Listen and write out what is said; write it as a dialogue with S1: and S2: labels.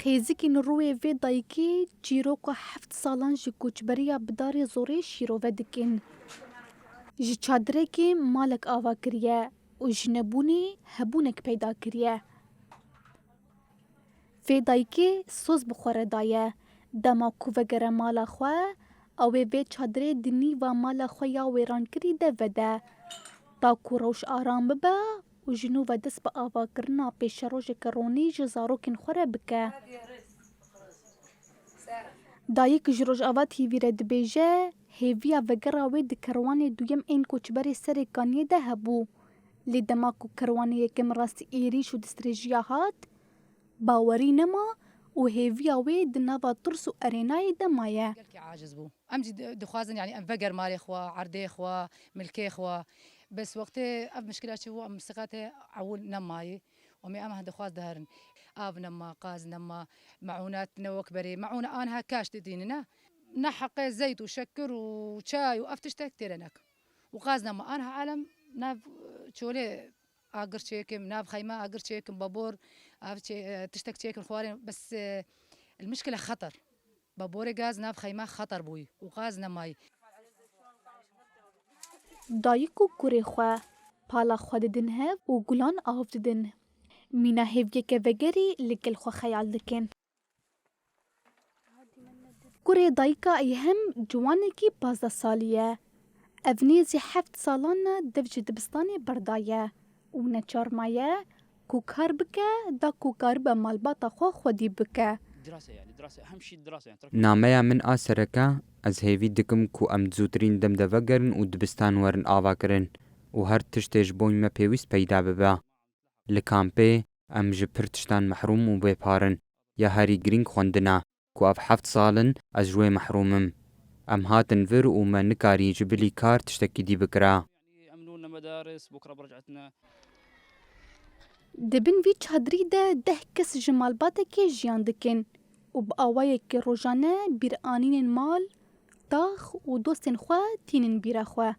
S1: خێزikên rûyê vê dayîkê çîroka 7 salan ji koçberiya bidarê zorê şîrove dikin. Ji çadirekê malek ava kiriye û ji nebûnê hebûnek peyda kiriye. Vê dayîkê soz bi xwe re daye. Dema ku vegere mala xwe, ew ê vê çadirê di nîva mala xwe ya wêrankirî de vede. Ta ku rewş aram bibe û ji nû ve dest bi avakirina pêşerojeke ronî ji zarokên xwe re bike. Dayîk ji Rojava TV re dibêje hêviya vegera wê di kerwanê duyem ên koçberê serê Kaniyê de hebû. Lê dema ku kerwanê yekem rastî êrîş û distrêjiya hat, bawerî nema û hêviya wê di nava tirs û erênayê de maye.
S2: عاجز بوو ئەم دخوازن يعني ئەم ڤەگەر مالێ خوا عەردێ خوا ملکێ خوا بەس وەختێ ئەم مشکلاتی بوو ئەم سقاتێ عول نەمایێ ومێ ئەم دەخواز دەهرن ئاv نەما قاز نەما معونات نەوەک بەرێ معونە ئانها کاش دێنە نەحەقێ زەیت و شەکر و چای و ئەف تشتێک تێرە نەک و قاز نەما ئانها عالم ناv چۆلێ ئاگرچێکم ناv خەیما ئاگرچێکم بەبۆر تشتێک چێکن خوارێن بەس المشكلة خطر بابوري غاز ناف خيمة خطر بوي وغاز نماي
S1: Dayîk û kurê xwe pala xwe didin hev û gulan av didin. Mîna hêviyeke vegerî li gel xwe xeyal dikin. Kurê dayîka Eyhem ciwanekî 15 salî ye. Ev nêzî 7 salan ne dev ji dibistanê berdaye û neçarmaye ku kar bike da ku karibe malbata xwe xwedî bike.
S3: نامەیە من ئا سەرەکە ئەس هێوی دکم کو ئەم زووترین دەم دەڤەگەرن و دبستان وەرن ئاواکردن و هەر تشتێش بۆی مە پێویست پەیدا ببە. لە کامپێ ئەم ji pir tiştan mehrum û bêparin ya herî girîng xwendina ku ev 7 salin ez ji wê mehrûmim. Em hatin vir û me nikarî ji bilî kar tiştekî dî bikira.
S1: Dibin vî çadrî de 10 kes ji malbatekê jiyan dikin û bi awayekî rojane bîranînên mal, tax û dostên xwe tînin bîra xwe.